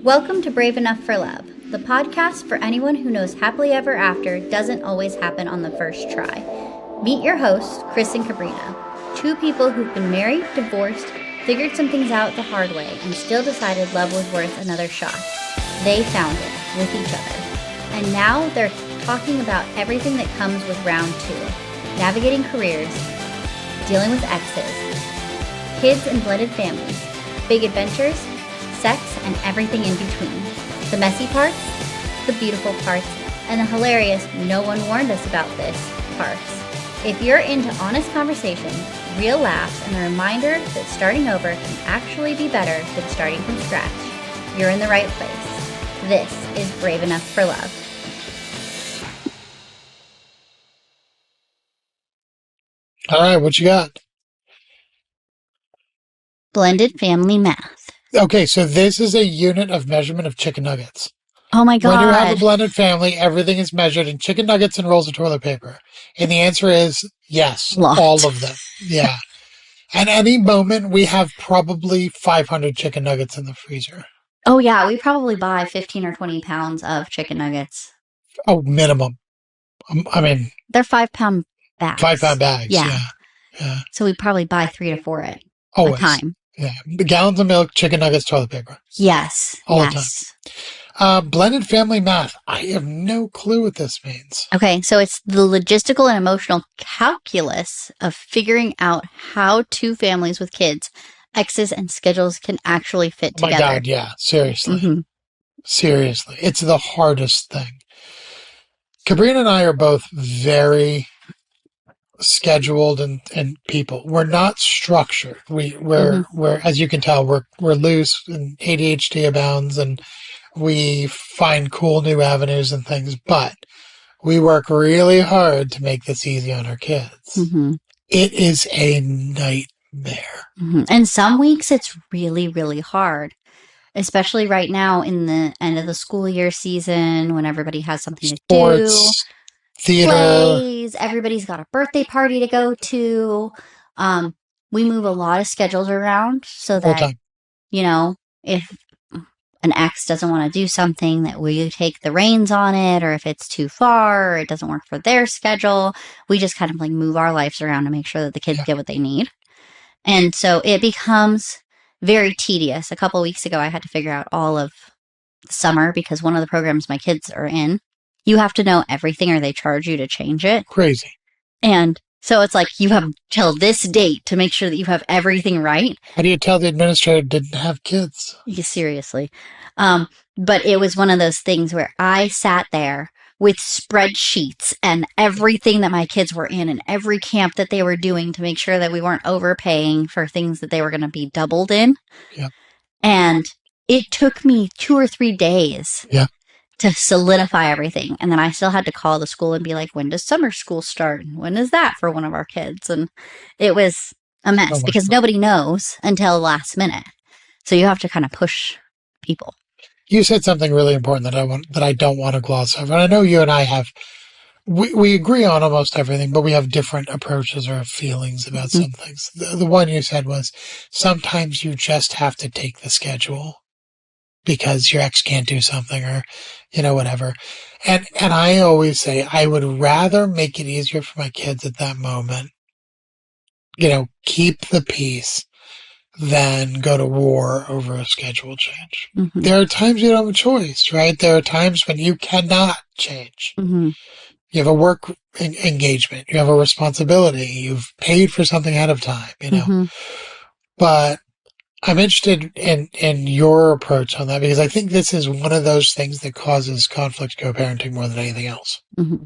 Welcome to Brave Enough for Love, the podcast for anyone who knows happily ever after doesn't always happen on the first try. Meet your hosts, Chris and Kabrina, two people who've been married, divorced, figured some things out the hard way, and still decided love was worth another shot. They found it with each other. And now they're talking about everything that comes with round two, navigating careers, dealing with exes, kids and blended families, big adventures, sex, and everything in between. The messy parts, the beautiful parts, and the hilarious no one warned us about this parts. If you're into honest conversations, real laughs, and a reminder that starting over can actually be better than starting from scratch, you're in the right place. This is Brave Enough for Love. All right, what you got? Blended family math. Okay, so this is a unit of measurement of chicken nuggets. Oh my God. When you have a blended family, everything is measured in chicken nuggets and rolls of toilet paper. And the answer is yes, all of them. Yeah. At any moment, we have probably 500 chicken nuggets in the freezer. Oh yeah, we probably buy 15 or 20 pounds of chicken nuggets. Oh, minimum. I mean... They're 5-pound bags. 5-pound bags, yeah. So we probably buy 3 to 4 at Always. a time. Yeah, gallons of milk, chicken nuggets, toilet paper. Yes. All the time. Blended family math. I have no clue what this means. Okay, so it's the logistical and emotional calculus of figuring out how two families with kids, exes, and schedules can actually fit together. Oh my God, yeah. Seriously. Mm-hmm. Seriously. It's the hardest thing. Kabrina and I are both very scheduled and people. We're not structured. We're as you can tell, we're loose and ADHD abounds, and we find cool new avenues and things, but we work really hard to make this easy on our kids. Mm-hmm. It is a nightmare. Mm-hmm. And some weeks it's really, really hard, especially right now in the end of the school year season when everybody has something to do. Theater. Plays, everybody's got a birthday party to go to. We move a lot of schedules around so that, you know, if an ex doesn't want to do something, that we take the reins on it, or if it's too far or it doesn't work for their schedule, we just kind of like move our lives around to make sure that the kids get what they need. And so it becomes very tedious. A couple of weeks ago, I had to figure out all of the summer because one of the programs my kids are in, you have to know everything or they charge you to change it. Crazy. And so it's like you have till this date to make sure that you have everything right. How do you tell the administrator didn't have kids? Yeah, seriously. But it was one of those things where I sat there with spreadsheets and everything that my kids were in and every camp that they were doing to make sure that we weren't overpaying for things that they were going to be doubled in. Yeah. And it took me 2 or 3 days. Yeah. To solidify everything. And then I still had to call the school and be like, when does summer school start? When is that for one of our kids? And it was a mess because nobody knows until last minute. So you have to kind of push people. You said something really important that I don't want to gloss over. And I know you and I have, we agree on almost everything, but we have different approaches or feelings about some things. The one you said was sometimes you just have to take the schedule because your ex can't do something or, you know, whatever. And I always say I would rather make it easier for my kids at that moment, you know, keep the peace than go to war over a schedule change. Mm-hmm. There are times you don't have a choice, right? There are times when you cannot change. Mm-hmm. You have a work engagement. You have a responsibility. You've paid for something ahead of time, you know. Mm-hmm. But I'm interested in your approach on that because I think this is one of those things that causes conflict co-parenting more than anything else. Mm-hmm.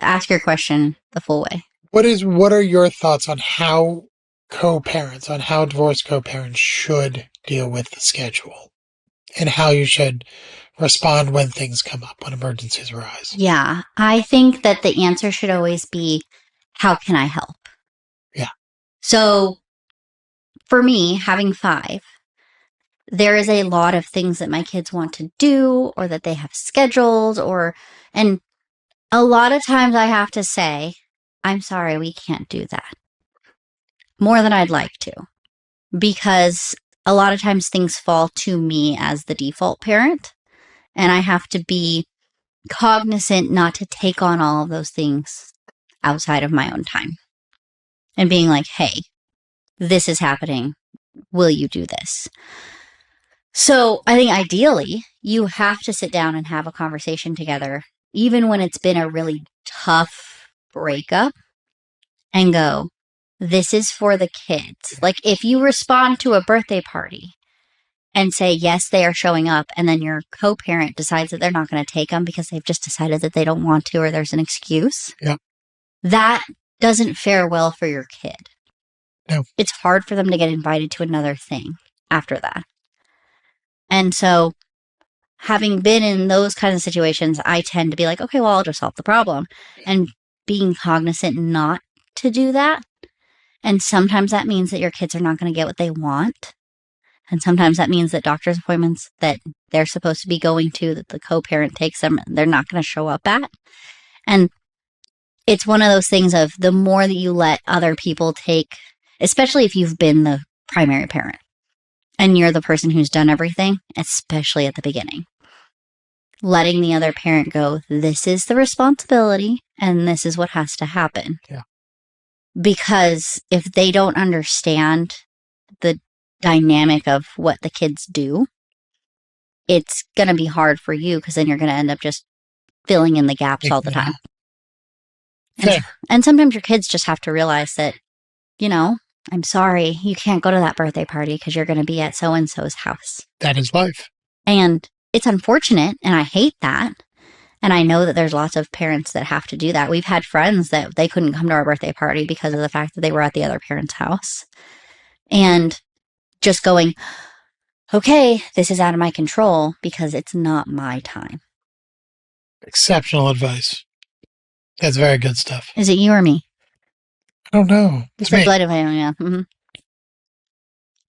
Ask your question the full way. What are your thoughts on how divorced co-parents should deal with the schedule and how you should respond when things come up, when emergencies arise? Yeah, I think that the answer should always be, how can I help? Yeah. So for me, having 5, there is a lot of things that my kids want to do or that they have scheduled and a lot of times I have to say, I'm sorry, we can't do that. More than I'd like to. Because a lot of times things fall to me as the default parent, and I have to be cognizant not to take on all of those things outside of my own time. And being like, hey, this is happening. Will you do this? So I think ideally, you have to sit down and have a conversation together, even when it's been a really tough breakup, and go, this is for the kids. Like, if you respond to a birthday party and say, yes, they are showing up, and then your co-parent decides that they're not going to take them because they've just decided that they don't want to, or there's an excuse, that doesn't fare well for your kid. No. It's hard for them to get invited to another thing after that. And so, having been in those kinds of situations, I tend to be like, okay, well, I'll just solve the problem. And being cognizant not to do that. And sometimes that means that your kids are not going to get what they want. And sometimes that means that doctor's appointments that they're supposed to be going to, that the co-parent takes them, they're not going to show up at. And it's one of those things of the more that you let other people take, especially if you've been the primary parent and you're the person who's done everything, especially at the beginning, letting the other parent go, this is the responsibility and this is what has to happen. Yeah. Because if they don't understand the dynamic of what the kids do, it's going to be hard for you, because then you're going to end up just filling in the gaps all the time. And sometimes your kids just have to realize that, you know, I'm sorry, you can't go to that birthday party because you're going to be at so-and-so's house. That is life. And it's unfortunate, and I hate that. And I know that there's lots of parents that have to do that. We've had friends that they couldn't come to our birthday party because of the fact that they were at the other parent's house. And just going, okay, this is out of my control because it's not my time. Exceptional advice. That's very good stuff. Is it you or me? I don't know. It's me. Yeah. Mm-hmm.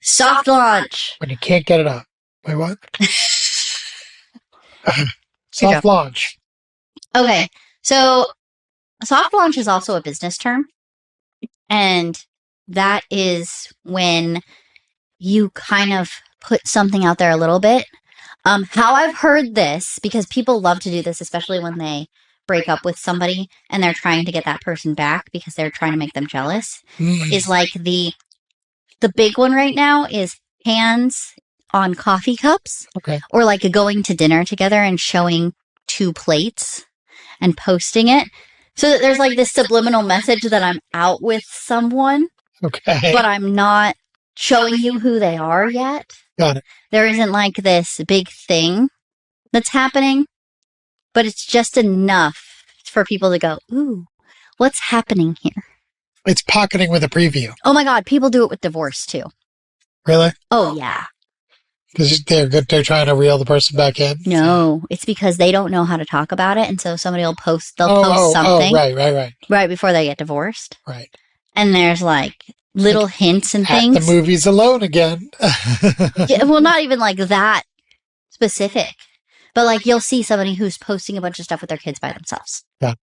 Soft launch. When you can't get it up. Wait, what? Soft launch. Okay, so soft launch is also a business term, and that is when you kind of put something out there a little bit. How I've heard this, because people love to do this, especially when they break up with somebody and they're trying to get that person back because they're trying to make them jealous, is like the big one right now is hands on coffee cups. Okay. Or like going to dinner together and showing 2 plates and posting it. So that there's like this subliminal message that I'm out with someone. Okay. But I'm not showing you who they are yet. Got it. There isn't like this big thing that's happening, but it's just enough for people to go, ooh, what's happening here? It's pocketing with a preview. Oh my God, people do it with divorce too. Really? Oh yeah. Because they're trying to reel the person back in? No, it's because they don't know how to talk about it, and so somebody will post something. Right before they get divorced. Right. And there's like little hints and things. At the movies alone again. Yeah, well, not even like that specific, but like you'll see somebody who's posting a bunch of stuff with their kids by themselves. Yeah.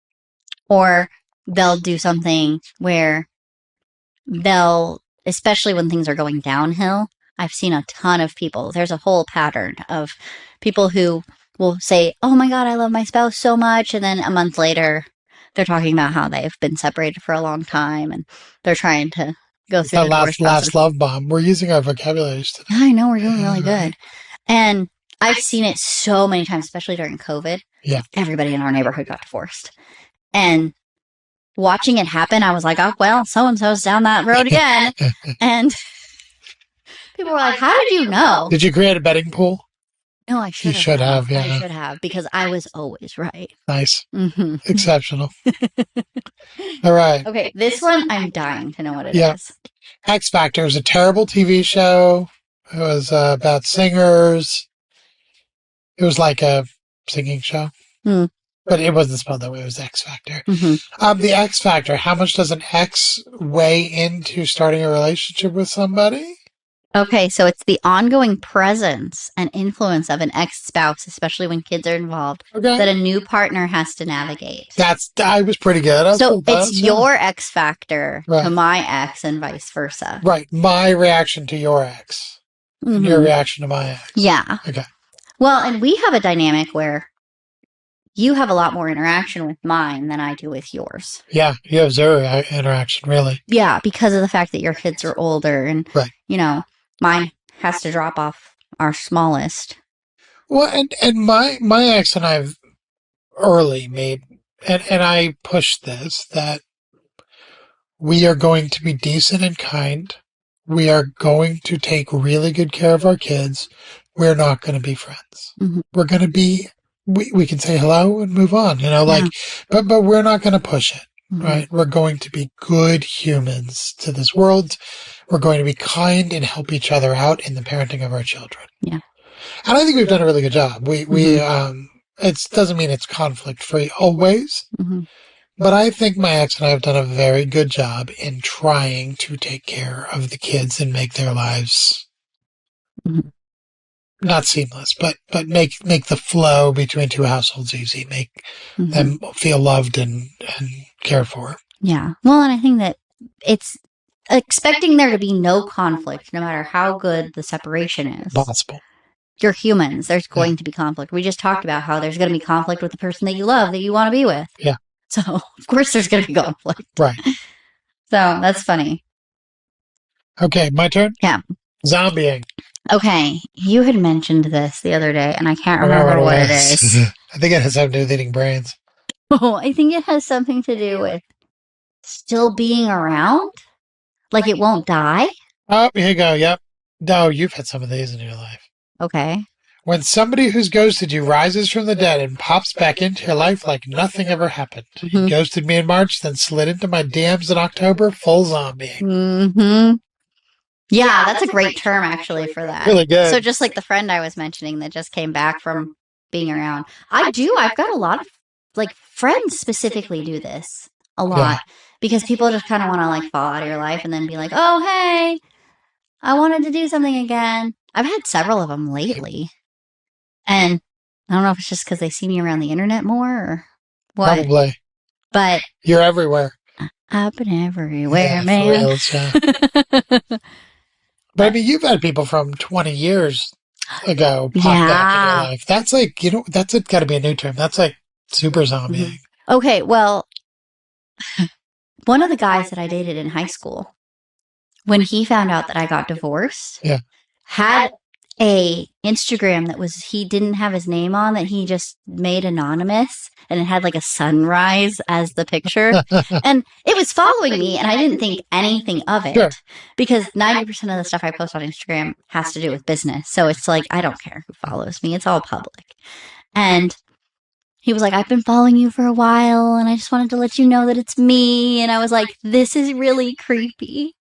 Or they'll do something where especially when things are going downhill, I've seen a ton of people. There's a whole pattern of people who will say, oh my God, I love my spouse so much. And then a month later, they're talking about how they've been separated for a long time and they're trying to go through the last love bomb. We're using our vocabulary today. I know, we're doing really good. And I've seen it so many times, especially during COVID. Yeah. Everybody in our neighborhood got divorced. And watching it happen, I was like, oh, well, so-and-so's down that road again. And people were like, how did you know? Did you create a betting pool? No, I should have. You should have, yeah. I should have, because I was always right. Nice. Mm-hmm. Exceptional. All right. Okay, this one, I'm dying to know what it is. X Factor is a terrible TV show. It was about singers. It was like a singing show. But it wasn't spelled that way. It was X Factor. Mm-hmm. The X Factor, how much does an X weigh into starting a relationship with somebody? Okay, so it's the ongoing presence and influence of an ex-spouse, especially when kids are involved, that a new partner has to navigate. I was pretty good. So it's your X factor to my ex and vice versa. Right. My reaction to your ex. and your reaction to my ex. Yeah. Okay. Well, and we have a dynamic where you have a lot more interaction with mine than I do with yours. Yeah, you have zero interaction, really. Yeah, because of the fact that your kids are older and, mine has to drop off our smallest. Well, and my ex and I've early made, and I pushed this, that we are going to be decent and kind. We are going to take really good care of our kids. We're not going to be friends. Mm-hmm. We're going to be, we can say hello and move on, but we're not going to push it, right? We're going to be good humans to this world. We're going to be kind and help each other out in the parenting of our children. Yeah. And I think we've done a really good job. It doesn't mean it's conflict free always, but I think my ex and I have done a very good job in trying to take care of the kids and make their lives not seamless, but make the flow between two households easy, make them feel loved and cared for. Yeah. Well, and I think that it's expecting there to be no conflict, no matter how good the separation is. Possible. You're humans. There's going to be conflict. We just talked about how there's going to be conflict with the person that you love, that you want to be with. Yeah. So, of course, there's going to be conflict. Right. So, that's funny. Okay, my turn? Yeah. Zombieing. Okay, you had mentioned this the other day, and I can't remember what it is. I think it has something to do with eating brains. Oh, I think it has something to do with still being around. Like it won't die. Oh, here you go. Yep. No, you've had some of these in your life. Okay. When somebody who's ghosted you rises from the dead and pops back into your life like nothing ever happened. He ghosted me in March, then slid into my DMs in October, full zombieing. Yeah, that's a great term, actually, for that. Really good. So just like the friend I was mentioning that just came back from being around. I've got a lot of, friends specifically do this a lot. Because people just kind of want to, fall out of your life and then be like, oh, hey, I wanted to do something again. I've had several of them lately. And I don't know if it's just because they see me around the internet more or what. Probably. But you're everywhere. I've been everywhere, man. But I mean, you've had people from 20 years ago pop back in your life. That's that's got to be a new term. That's like super zombieing. Okay, well, one of the guys that I dated in high school, when he found out that I got divorced, had a Instagram that he didn't have his name on, that he just made anonymous, and it had like a sunrise as the picture. And it was following me, and I didn't think anything of it because 90% of the stuff I post on Instagram has to do with business. So it's like, I don't care who follows me. It's all public. And he was like, I've been following you for a while, and I just wanted to let you know that it's me. And I was like, this is really creepy.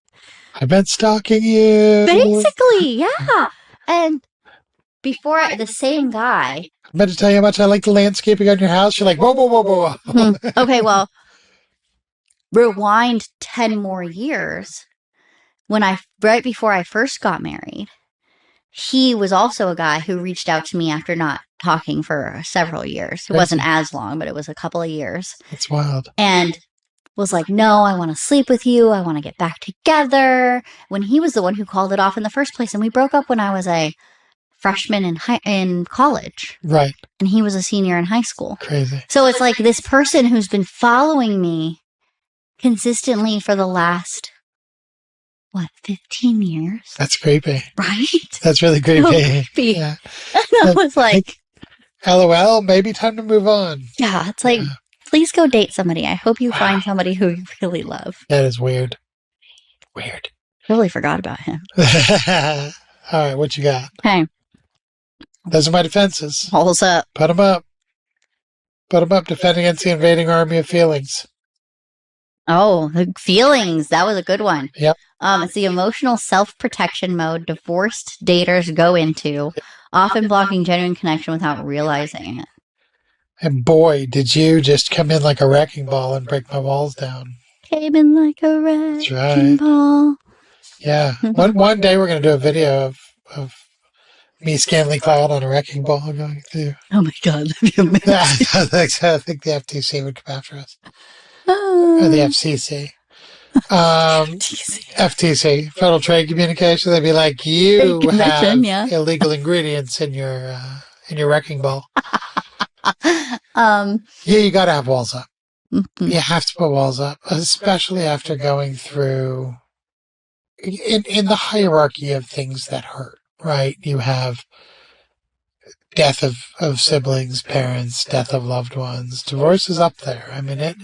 I've been stalking you. Basically, yeah. And the same guy. I'm about to tell you how much I like the landscaping on your house. You're like, whoa, whoa, whoa, whoa. Okay, well, rewind 10 more years. Right before I first got married, he was also a guy who reached out to me after not talking for several years. It wasn't as long, but it was a couple of years. That's wild. And was like, no, I want to sleep with you. I want to get back together. When he was the one who called it off in the first place. And we broke up when I was a freshman in college. Right. And he was a senior in high school. Crazy. So it's like this person who's been following me consistently for the last, 15 years? That's creepy. Right? That's really creepy. So creepy. Yeah. And I was like, LOL, maybe time to move on. Yeah, it's like, please go date somebody. I hope you find somebody who you really love. That is weird. Weird. Totally forgot about him. All right, what you got? Hey. Those are my defenses. Holes up. Put them up. Put them up. Defend against the invading army of feelings. Oh, the feelings. That was a good one. Yep. It's the emotional self-protection mode divorced daters go into, often blocking genuine connection without realizing it. And boy, did you just come in like a wrecking ball and break my walls down. Came in like a wrecking ball. Yeah. One day we're going to do a video of me Stanley Cloud on a wrecking ball going through. Oh my God, that'd be amazing. I think the FTC would come after us. Or the FCC. FTC, Federal Trade Communication. They'd be like, you have illegal ingredients in your wrecking ball. Yeah, you got to have walls up. Mm-hmm. You have to put walls up, especially after going through in the hierarchy of things that hurt, right? You have death of siblings, parents, death of loved ones. Divorce is up there. I mean, it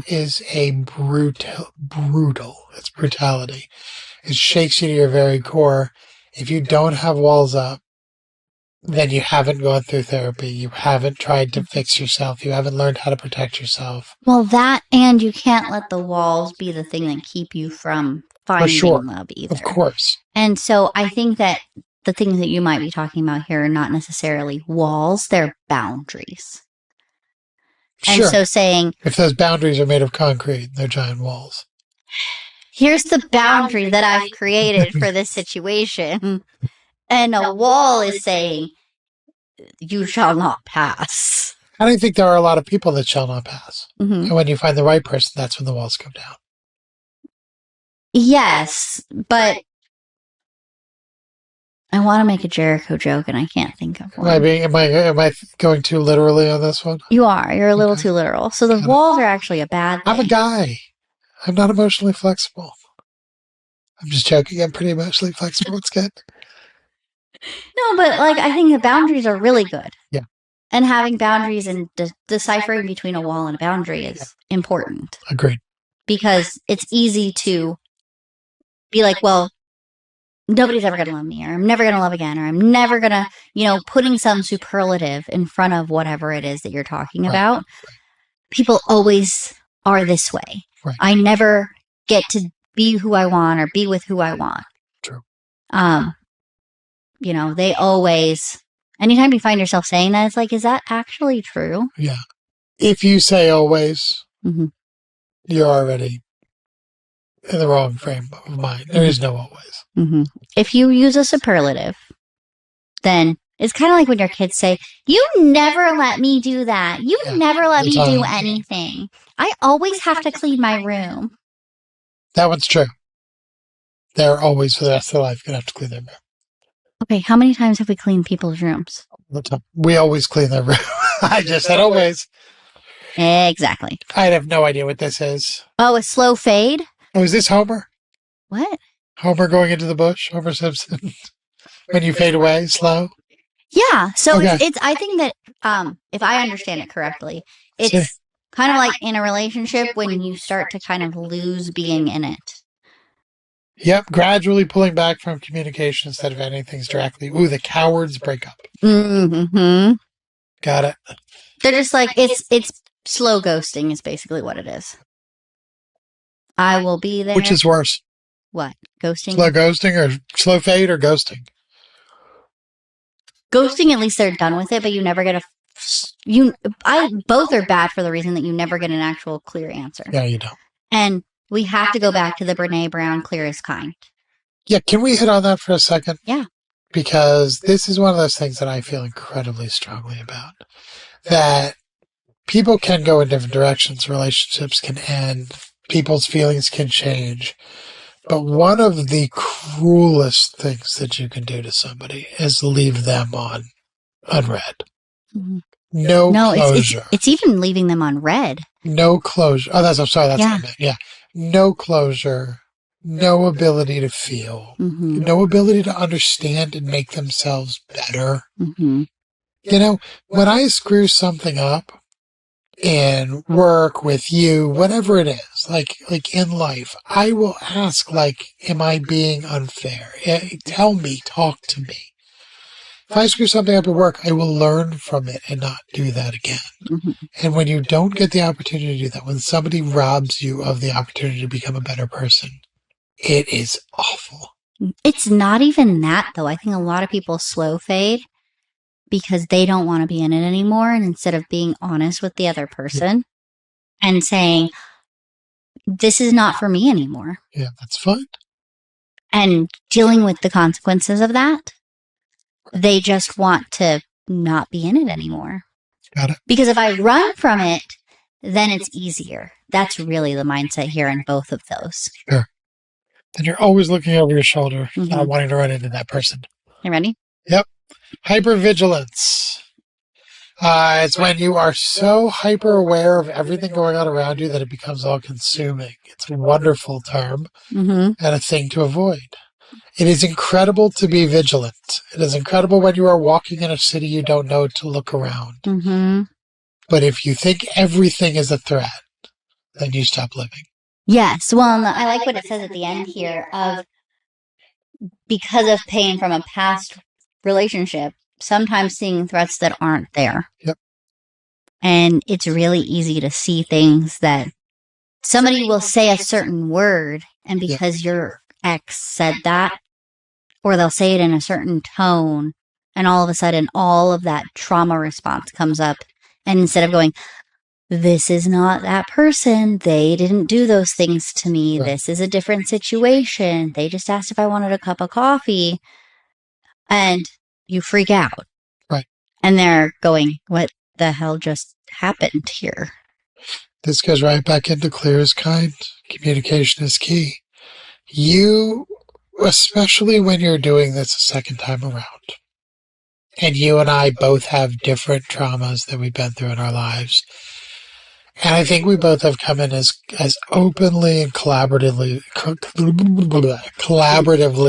is a brutal, it's brutality. It shakes you to your very core. If you don't have walls up, then you haven't gone through therapy. You haven't tried to fix yourself. You haven't learned how to protect yourself. Well, that, and you can't let the walls be the thing that keep you from finding love either. Of course. And so I think that the things that you might be talking about here are not necessarily walls, they're boundaries. Sure. And so saying, if those boundaries are made of concrete, they're giant walls. Here's the boundary that I've created for this situation. And a wall is saying, you shall not pass. And I think there are a lot of people that shall not pass. Mm-hmm. And when you find the right person, that's when the walls come down. Yes, but I want to make a Jericho joke, and I can't think of one. Am I going too literally on this one? You are. You're a little too literal. So the walls are actually a bad thing. I'm a guy. I'm not emotionally flexible. I'm just joking. I'm pretty emotionally flexible. It's good. No, but I think the boundaries are really good. Yeah. And having boundaries and deciphering between a wall and a boundary is important. Agreed. Because it's easy to be like, well, nobody's ever going to love me, or I'm never going to love again, or I'm never going to, putting some superlative in front of whatever it is that you're talking about. Right. People always are this way. Right. I never get to be who I want or be with who I want. True. They always, anytime you find yourself saying that, it's like, is that actually true? Yeah. If you say always, you're already in the wrong frame of mind. There is no always. Mm-hmm. If you use a superlative, then it's kind of like when your kids say, you never let me do that. You never let me do anything. I always have to clean my room. That one's true. They're always, for the rest of their life, going to have to clean their room. Okay, how many times have we cleaned people's rooms? We always clean their room. I just said always. Exactly. I have no idea what this is. Oh, a slow fade? Oh, is this Homer? What? Homer going into the bush? Homer Simpson? When you fade away, slow? Yeah. So it's I think that, if I understand it correctly, it's kind of like in a relationship when you start to kind of lose being in it. Yep. Gradually pulling back from communication instead of ending things directly. Ooh, the cowards break up. Mm-hmm. Got it. They're just like, it's slow ghosting is basically what it is. I will be there. Which is worse? What? Ghosting? Slow ghosting or slow fade or ghosting? Ghosting, at least they're done with it, but you never get both are bad for the reason that you never get an actual clear answer. Yeah, you don't. And we have to go back to the Brene Brown clear as kind. Yeah, can we hit on that for a second? Yeah. Because this is one of those things that I feel incredibly strongly about. That people can go in different directions, relationships can end, people's feelings can change. But one of the cruelest things that you can do to somebody is leave them on unread. Mm-hmm. No closure. It's even leaving them on red. No closure. Oh, that's what I meant. Yeah. No closure. No ability to feel. Mm-hmm. No ability to understand and make themselves better. Mm-hmm. When I screw something up in work, with you, whatever it is, like in life, I will ask, am I being unfair? Tell me, talk to me. If I screw something up at work, I will learn from it and not do that again. Mm-hmm. And when you don't get the opportunity to do that, when somebody robs you of the opportunity to become a better person, it is awful. It's not even that, though. I think a lot of people slow fade because they don't want to be in it anymore. And instead of being honest with the other person and saying, this is not for me anymore. Yeah, that's fine. And dealing with the consequences of that, they just want to not be in it anymore. Got it. Because if I run from it, then it's easier. That's really the mindset here in both of those. Sure. Then you're always looking over your shoulder, not wanting to run into that person. You ready? Yep. Hypervigilance. It's when you are so hyper aware of everything going on around you that it becomes all consuming. It's a wonderful term and a thing to avoid. It is incredible to be vigilant. It is incredible when you are walking in a city you don't know to look around. But if you think everything is a threat, then you stop living. Yes. Well, I like what it says at the end here of because of pain from a past relationship, sometimes seeing threats that aren't there. Yep. And it's really easy to see things that somebody will say a certain word, and because your ex said that, or they'll say it in a certain tone, and all of a sudden all of that trauma response comes up. And instead of going, this is not that person, they didn't do those things to me, this is a different situation, they just asked if I wanted a cup of coffee, and you freak out. Right. And they're going, what the hell just happened here? This goes right back into clear is kind. Communication is key. You, especially when you're doing this a second time around, and you and I both have different traumas that we've been through in our lives. And I think we both have come in as openly and collaboratively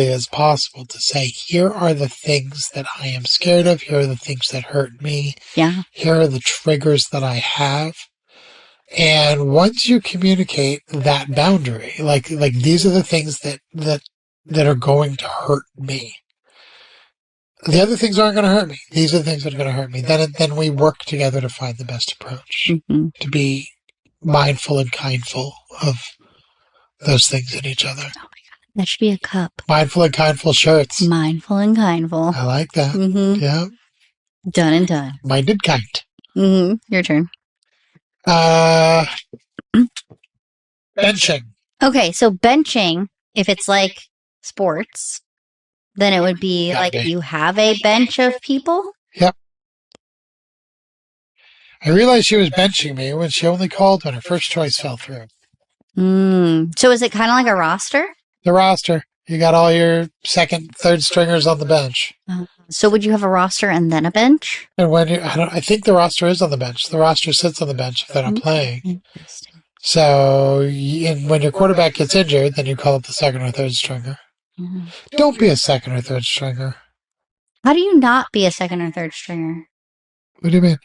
as possible to say, here are the things that I am scared of. Here are the things that hurt me. Yeah. Here are the triggers that I have. And once you communicate that boundary, like these are the things that are going to hurt me. The other things aren't going to hurt me. These are the things that are going to hurt me. Then we work together to find the best approach, to be mindful and kindful of those things in each other. Oh my God. That should be a cup. Mindful and kindful shirts. Mindful and kindful. I like that. Yeah. Done and done. Minded kind. Your turn. Benching. Okay, so benching, if it's like sports, then it would be you have a bench of people? Yep. I realized she was benching me when she only called when her first choice fell through. So is it kind of like a roster? The roster. You got all your second, third stringers on the bench. So would you have a roster and then a bench? And when I think the roster is on the bench. The roster sits on the bench if they're not playing. Interesting. So when your quarterback gets injured, then you call up the second or third stringer. Don't be a second or third stringer. How do you not be a second or third stringer? What do you mean?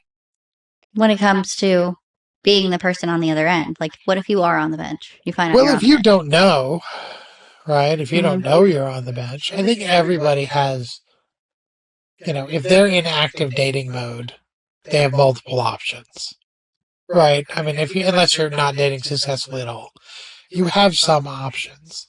When it comes to being the person on the other end. Like, what if you are on the bench? You find out Well, if you don't know, right? If you don't know you're on the bench, I think everybody has, if they're in active dating mode, they have multiple options, right? I mean, unless you're not dating successfully at all, you have some options.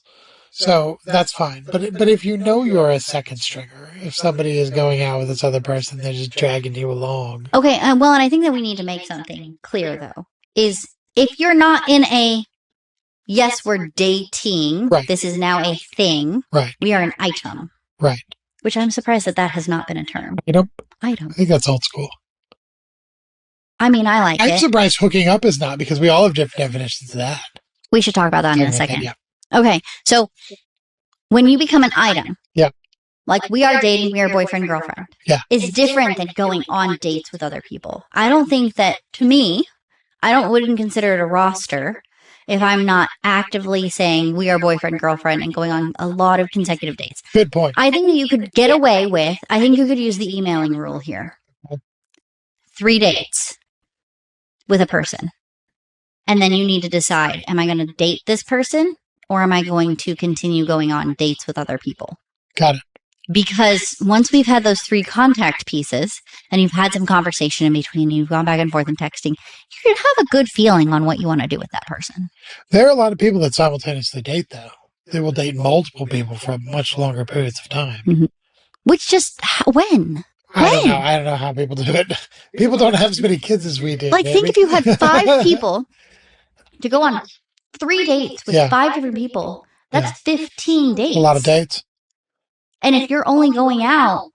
So that's fine. But if you know you're a second stringer, if somebody is going out with this other person, they're just dragging you along. Okay, well, and I think that we need to make something clear, though, is if you're not in a, yes, we're dating, this is now a thing, we are an item. Right. Which I'm surprised that has not been a term. Item? I think that's old school. I mean, I like it. I'm surprised hooking up is not, because we all have different definitions of that. We should talk about that in a second. Yeah. Okay, so when you become an item, yeah, like we are dating, we are boyfriend, girlfriend, is different than going on dates with other people. I don't think that, to me, wouldn't consider it a roster if I'm not actively saying we are boyfriend, girlfriend, and going on a lot of consecutive dates. Good point. I think that you could get away with, I think you could use the emailing rule here. 3 dates with a person. And then you need to decide, am I going to date this person or am I going to continue going on dates with other people? Got it. Because once we've had those 3 contact pieces and you've had some conversation in between, you've gone back and forth and texting, you're going to have a good feeling on what you want to do with that person. There are a lot of people that simultaneously date, though. They will date multiple people for much longer periods of time. Which just, when? I don't know how people do it. People don't have as many kids as we do. Like, think if you had 5 people to go on 3 dates with 5 different people, that's 15 dates. A lot of dates. And if you're only going out,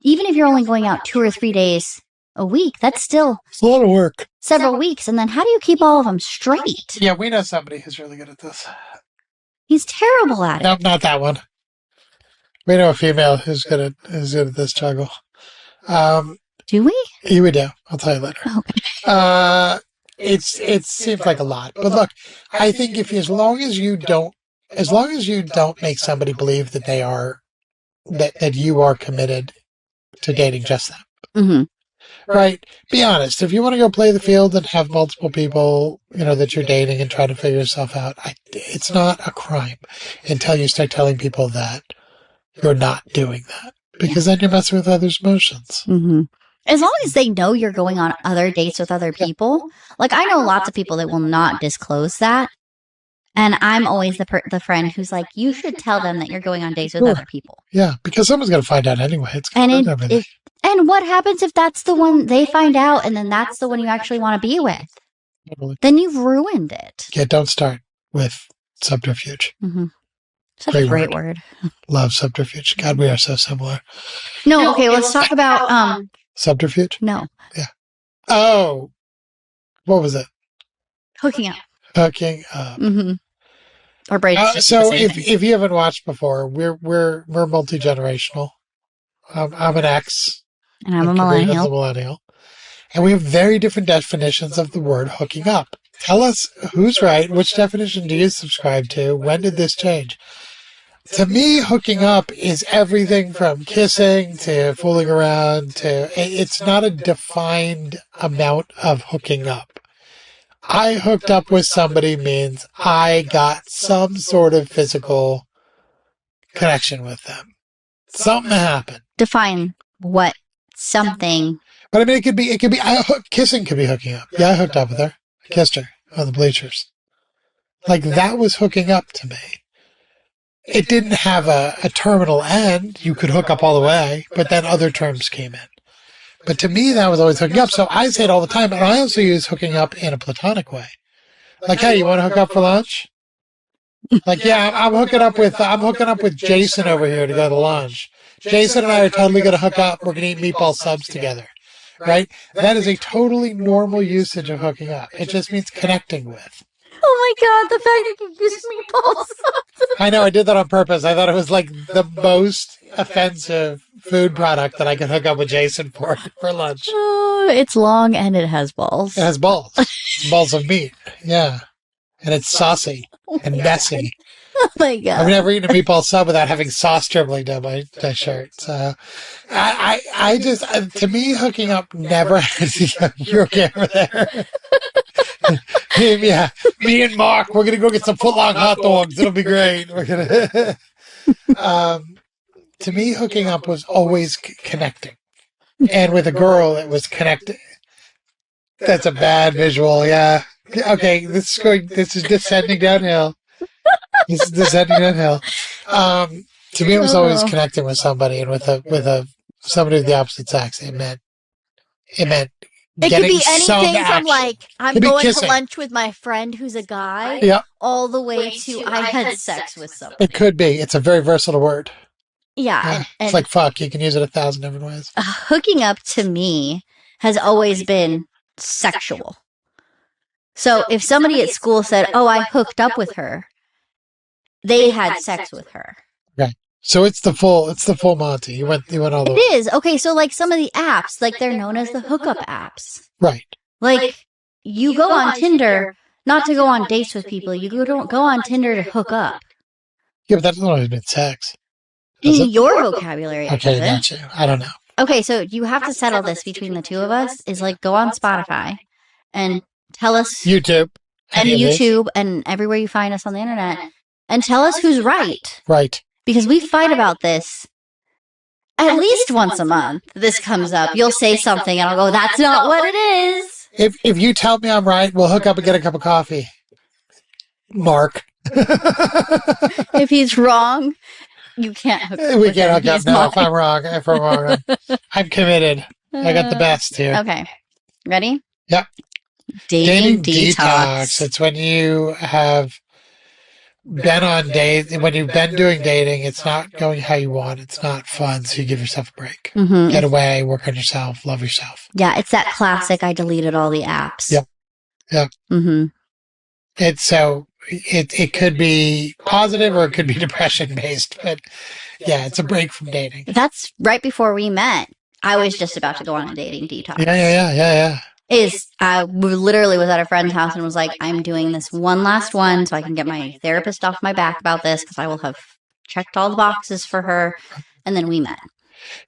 even if you're only going out 2 or 3 days a week. That's still It's a lot of work. several weeks. And then how do you keep all of them straight? Yeah, we know somebody who's really good at this. He's terrible at it. Nope, not that one. We know a female who's good at this juggle. Do we? You would do. I'll tell you later. Okay. It seems like a lot, but look, I think as long as you don't make somebody believe that they are that you are committed to dating just them, right? Be honest. If you want to go play the field and have multiple people, that you're dating and try to figure yourself out, it's not a crime until you start telling people that you're not doing that, because then you're messing with others' emotions. As long as they know you're going on other dates with other people. Like, I know lots of people that will not disclose that. And I'm always the friend who's like, you should tell them that you're going on dates with other people. Yeah, because someone's going to find out anyway. It's going to everything. And what happens if that's the one they find out and then that's the one you actually want to be with? Totally. Then you've ruined it. Yeah, don't start with subterfuge. Such a great word. Love subterfuge. God, we are so similar. No, okay, let's talk about... subterfuge? No. Yeah. Oh. What was it? Hooking up. Hooking up. Our brains so if you haven't watched before, we're multi-generational. I'm an X. And I'm a millennial. A millennial. And we have very different definitions of the word hooking up. Tell us who's right. Which definition do you subscribe to? When did this change? To me, hooking up is everything from kissing to fooling around to... It's not a defined amount of hooking up. I hooked up with somebody means I got some sort of physical connection with them. Something happened. Define what something... But I mean, it could be, kissing could be hooking up. Yeah, I hooked up with her. I kissed her on the bleachers. Like, that was hooking up to me. It didn't have a terminal end. You could hook up all the way, but then other terms came in. But to me, that was always hooking up. So I say it all the time, and I also use hooking up in a platonic way. Like, hey, you want to hook up for lunch? Like, yeah, I'm hooking up with Jason over here to go to lunch. Jason and I are totally going to hook up. We're going to eat meatball subs together. Right? That is a totally normal usage of hooking up. It just means connecting with. Oh my God, the fact that you used meatballs. I know, I did that on purpose. I thought it was like the most offensive food product that I could hook up with Jason for lunch. Oh, it's long and it has balls. It has balls. Balls of meat. Yeah. And it's saucy and messy. Oh my God. I've never eaten a meatball sub without having sauce dribbling down my shirt. So I just, to me, hooking up never has, you're okay over there. Yeah, me and Mark, we're going to go get some footlong hot dogs. It'll be great. We're going to, to me, hooking up was always connecting. And with a girl, it was connecting. That's a bad visual. Yeah. Okay. This is descending downhill. This is descending downhill. To me, it was always connecting with somebody, and with somebody of the opposite sex. It meant it could be anything from like, I'm going to lunch with my friend who's a guy, all the way to I had sex with somebody. It could be. It's a very versatile word. Yeah. It's like fuck. You can use it 1,000 different ways. Hooking up to me has always been sexual. So if somebody at school said, oh, I hooked up with her, they had sex with her. Okay. So it's the full Monty. You went all the way. It is. Okay, so like some of the apps, like they're known as the hookup apps. Right. Like you go on Tinder not to go on dates with people. You don't go on Tinder to hook up. Yeah, but that doesn't always mean sex. In your vocabulary. Okay, got you. I don't know. Okay, so you have to settle this between the two of us, is like go on Spotify and tell us YouTube. And everywhere you find us on the internet. And tell us who's right. Right. Because we fight about this at least once a month. This comes up. You'll say something and I'll go, that's not what it is. If you tell me I'm right, we'll hook up and get a cup of coffee. Mark. If he's wrong, you can't hook up. We can't hook up. No, if I'm wrong, I'm committed. I got the best here. Okay. Ready? Yep. Dating detox. It's when you have been on dates, when you've been doing dating, it's not going how you want. It's not fun. So you give yourself a break. Mm-hmm. Get away, work on yourself, love yourself. Yeah, it's that classic, I deleted all the apps. Yep. Yep. Mm-hmm. It could be positive or it could be depression based, but yeah, it's a break from dating. That's right before we met. I was just about to go on a dating detox. Yeah. I literally was at a friend's house and was like, I'm doing this one last one so I can get my therapist off my back about this because I will have checked all the boxes for her. And then we met.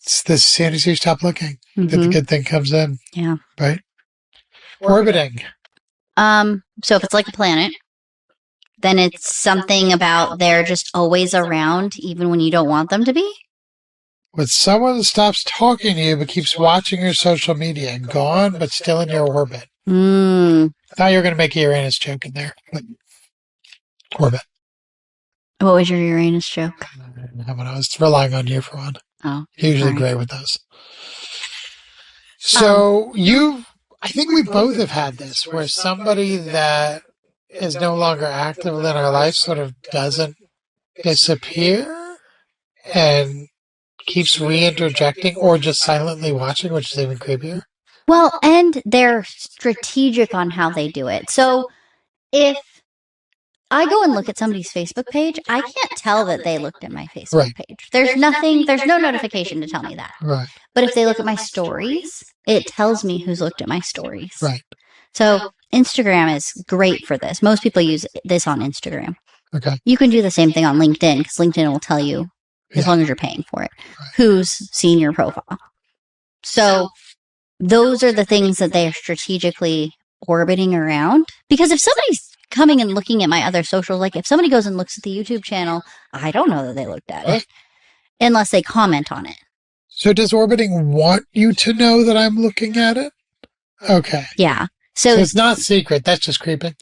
It's as soon as you stop looking that the good thing comes in. Yeah. Right? Orbiting. So if it's like a planet, then it's something about they're just always around even when you don't want them to be. When someone stops talking to you but keeps watching your social media, gone but still in your orbit. I thought you were going to make a Uranus joke in there. But orbit. What was your Uranus joke? I was relying on you for one. Oh. You're usually great with those. So I think we both have had this where somebody that is no longer active in our life sort of doesn't disappear and keeps re-interjecting or just silently watching, which is even creepier. Well, and they're strategic on how they do it. So if I go and look at somebody's Facebook page, I can't tell that they looked at my Facebook page. There's no notification to tell me that. Right. But if they look at my stories, it tells me who's looked at my stories. Right. So Instagram is great for this. Most people use this on Instagram. Okay. You can do the same thing on LinkedIn because LinkedIn will tell you, as long as you're paying for it, who's seen your profile. So those are the things that they are strategically orbiting around. Because if somebody's coming and looking at my other socials, like if somebody goes and looks at the YouTube channel, I don't know that they looked at it unless they comment on it. So does orbiting want you to know that I'm looking at it? Okay. Yeah. So it's not secret. That's just creeping.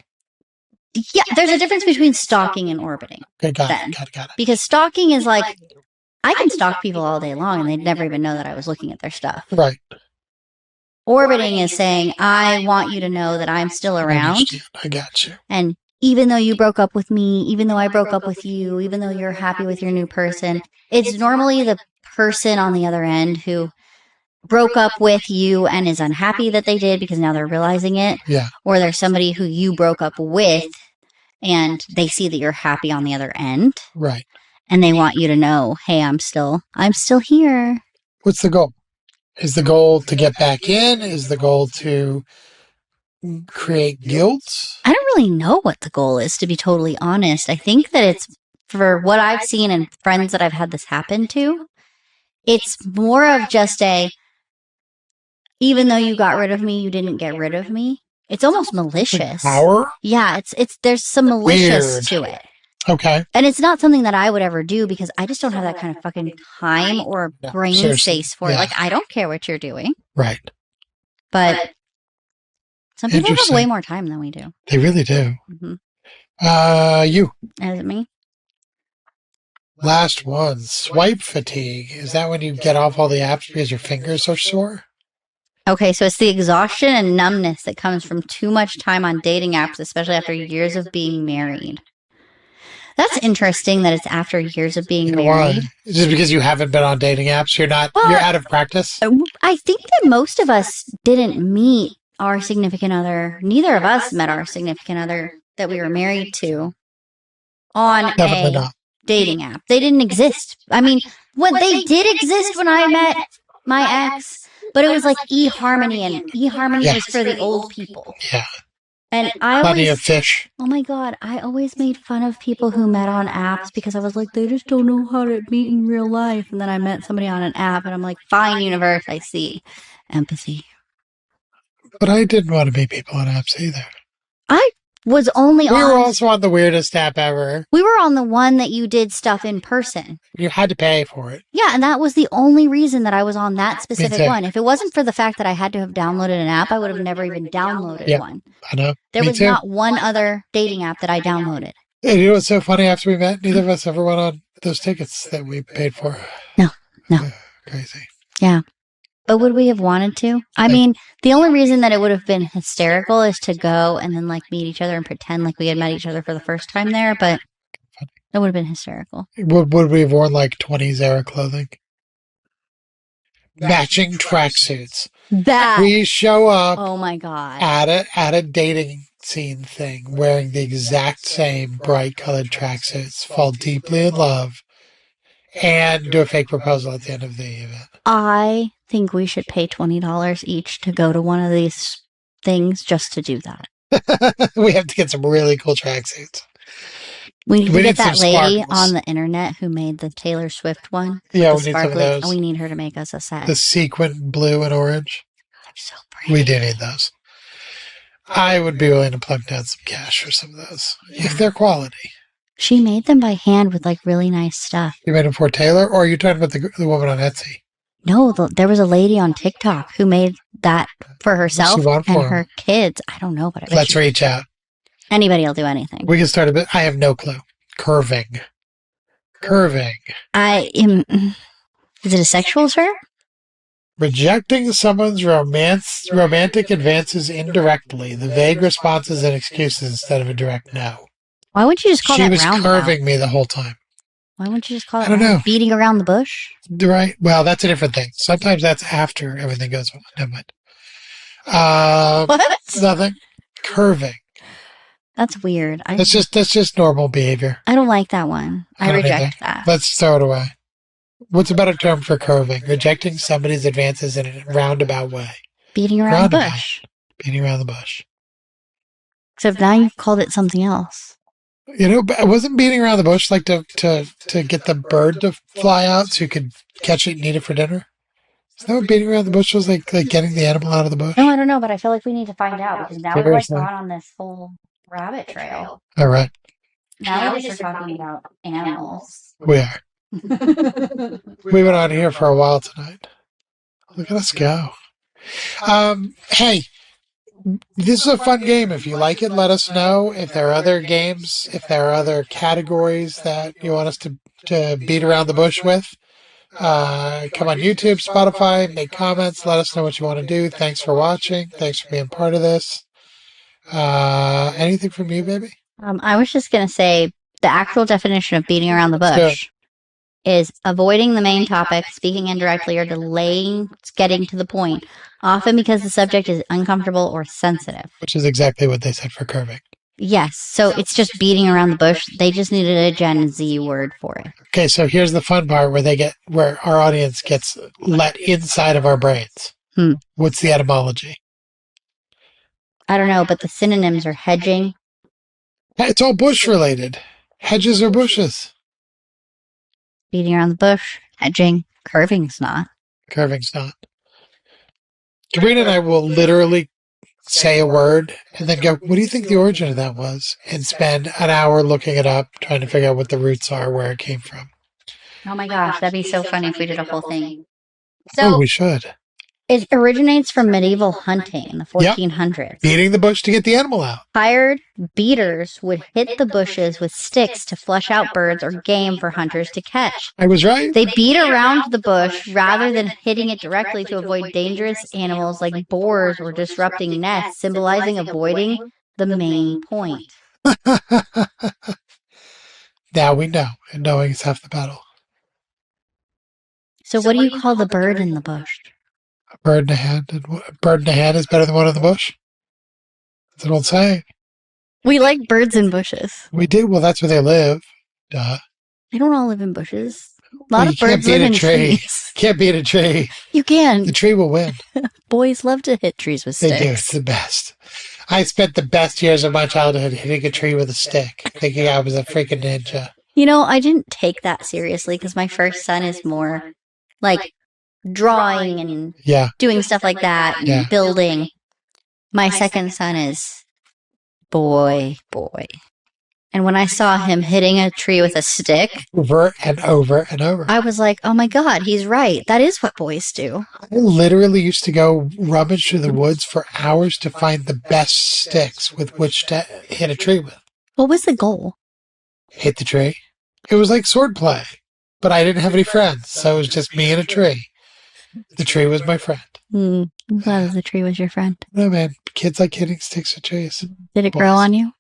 Yeah, there's a difference between stalking and orbiting. Okay, got it. Because stalking is like, I can stalk people all day long and they'd never even know that I was looking at their stuff. Right. Orbiting is saying, I want you to know that I'm still around. I got you. And even though you broke up with me, even though I broke up with you, even though you're happy with your new person, it's normally the person on the other end who broke up with you and is unhappy that they did because now they're realizing it. Yeah. Or there's somebody who you broke up with and they see that you're happy on the other end. Right. And they want you to know, hey, I'm still here. What's the goal? Is the goal to get back in? Is the goal to create guilt? I don't really know what the goal is, to be totally honest. I think that it's, for what I've seen and friends that I've had this happen to, it's more of just even though you got rid of me, you didn't get rid of me. It's almost malicious. Power? Yeah, there's some malicious to it. Okay. And it's not something that I would ever do because I just don't have that kind of fucking time or brain space for it. Like, I don't care what you're doing. Right. But some people have way more time than we do. They really do. Mm-hmm. You. Is it me? Last one. Swipe fatigue. Is that when you get off all the apps because your fingers are sore? Okay, so it's the exhaustion and numbness that comes from too much time on dating apps, especially after years of being married. That's interesting that it's after years of being married. Why? Just because you haven't been on dating apps? You're out of practice? I think that most of us didn't meet our significant other. Neither of us met our significant other that we were married to on a dating app. They didn't exist. I mean, they did exist when I met my ex, but it was like eHarmony, and eHarmony was for the old people. Yeah. And Plenty of fish. Oh my God, I always made fun of people who met on apps because I was like, they just don't know how to meet in real life. And then I met somebody on an app and I'm like, fine, universe, I see. Empathy. But I didn't want to meet people on apps either. I was only We were also on the weirdest app ever. We were on the one that you did stuff in person. You had to pay for it. Yeah, and that was the only reason that I was on that specific one. If it wasn't for the fact that I had to have downloaded an app, I would have never even downloaded one. I know. There was not one other dating app that I downloaded. And you know what's so funny? After we met, neither of us ever went on those tickets that we paid for. No. Crazy. Yeah. But would we have wanted to? I mean, the only reason that it would have been hysterical is to go and then like meet each other and pretend like we had met each other for the first time there. But That would have been hysterical. Would we have worn like 20s era clothing? Matching tracksuits. That. We show up Oh my God. at a dating scene thing wearing the exact same bright colored tracksuits, fall deeply in love, and do a fake proposal at the end of the event. I think we should pay $20 each to go to one of these things just to do that. We have to get some really cool tracksuits. We need to get some that lady sparkles. on the internet who made the Taylor Swift one. Yeah, the we need some of sparkly. those. We need her to make us a set. The sequin blue and orange. They're so pretty. We do need those. I would be willing to plunk down some cash for some of those, if they're quality. She made them by hand with like really nice stuff. You made them for Taylor, or are you talking about the woman on Etsy? No, there was a lady on TikTok who made that for herself want and for her kids. I don't know, but I bet Let's reach out. anybody will do anything. We can start a bit. I have no clue. Curving. I am. Is it a sexual term? Rejecting someone's romantic advances indirectly. The vague responses and excuses instead of a direct no. Why wouldn't you just call She that was roundabout? curving me the whole time. Why wouldn't you just call it I don't know. beating around the bush? Right. Well, that's a different thing. Sometimes that's after everything goes well. Never mind. What? Nothing. Curving. That's weird. That's just normal behavior. I don't like that one. I don't reject either. that. Let's throw it away. What's a better term for curving? Rejecting somebody's advances in a roundabout way. Beating around the bush. Beating around the bush. Except now you've called it something else. You know, but wasn't beating around the bush like to get the bird to fly out so you could catch it and eat it for dinner? Is that what beating around the bush was like getting the animal out of the bush? No, I don't know, but I feel like we need to find out because now we've like Seriously? gone on this whole rabbit trail. All right. Now we just are talking about animals. We are. We've been on here for a while tonight. Look at us go. Hey, this is a fun game. If you like it, let us know. If there are other games, if there are other categories that you want us to beat around the bush with, come on YouTube, Spotify, make comments, let us know what you want to do. Thanks for watching. Thanks for being part of this. Anything from you, baby? I was just going to say the actual definition of beating around the bush is avoiding the main topic, speaking indirectly, or delaying getting to the point, often because the subject is uncomfortable or sensitive. Which is exactly what they said for curving. Yes, so it's just beating around the bush. They just needed a Gen Z word for it. Okay, so here's the fun part where our audience gets let inside of our brains. What's the etymology? I don't know, but the synonyms are hedging. It's all bush related. Hedges or bushes. Beating around the bush, hedging, curving's not. Curving's not. Kabrina and I will literally say a word and then go, what do you think the origin of that was? And spend an hour looking it up, trying to figure out what the roots are, where it came from. Oh my gosh, that'd be so funny if we did a whole thing. So we should. It originates from medieval hunting in the 1400s. Beating the bush to get the animal out. Hired beaters would hit the bushes with sticks to flush out birds or game for hunters to catch. I was right. They beat around the bush rather than hitting it directly to avoid dangerous animals like boars or disrupting nests, symbolizing avoiding the main point. Now we know, and knowing is half the battle. So what do you call the bird in the bush? A bird in the hand. A bird in the hand is better than one in the bush. That's an old saying. We like birds in bushes. We do. Well, that's where they live. Duh. They don't all live in bushes. A lot of birds live in trees. Can't beat a tree. You can. The tree will win. Boys love to hit trees with sticks. They do. It's the best. I spent the best years of my childhood hitting a tree with a stick, thinking I was a freaking ninja. You know, I didn't take that seriously because my first son is more like drawing and doing stuff like that and building. My second son is boy. And when I saw him hitting a tree with a stick over and over and over, I was like, oh my God, he's right. That is what boys do. I literally used to go rummage through the woods for hours to find the best sticks with which to hit a tree with. What was the goal? Hit the tree. It was like sword play, but I didn't have any friends, so it was just me and a tree. The tree was my friend. I'm glad the tree was your friend. No, man. Kids like hitting sticks with trees. Did it grow on you?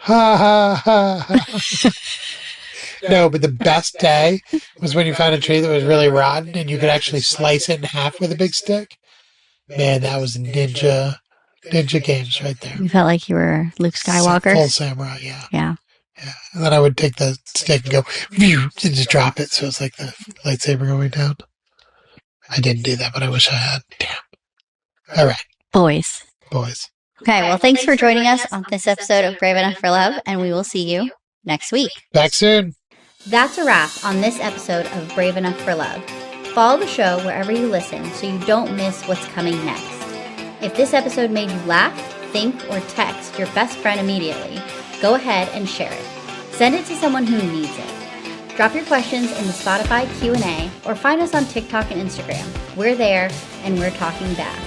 Ha ha ha. No, but the best day was when you found a tree that was really rotten and you could actually slice it in half with a big stick. Man, that was ninja games right there. You felt like you were Luke Skywalker. Full samurai, yeah. Yeah. Yeah. And then I would take the stick and go, and just drop it. So it's like the lightsaber going down. I didn't do that, but I wish I had. Damn. All right. Boys. Okay, well, thanks for joining us on this episode of Brave Enough for Love, and we will see you next week. Back soon. That's a wrap on this episode of Brave Enough for Love. Follow the show wherever you listen so you don't miss what's coming next. If this episode made you laugh, think, or text your best friend immediately, go ahead and share it. Send it to someone who needs it. Drop your questions in the Spotify Q&A or find us on TikTok and Instagram. We're there and we're talking back.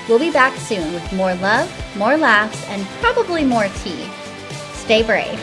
We'll be back soon with more love, more laughs, and probably more tea. Stay brave.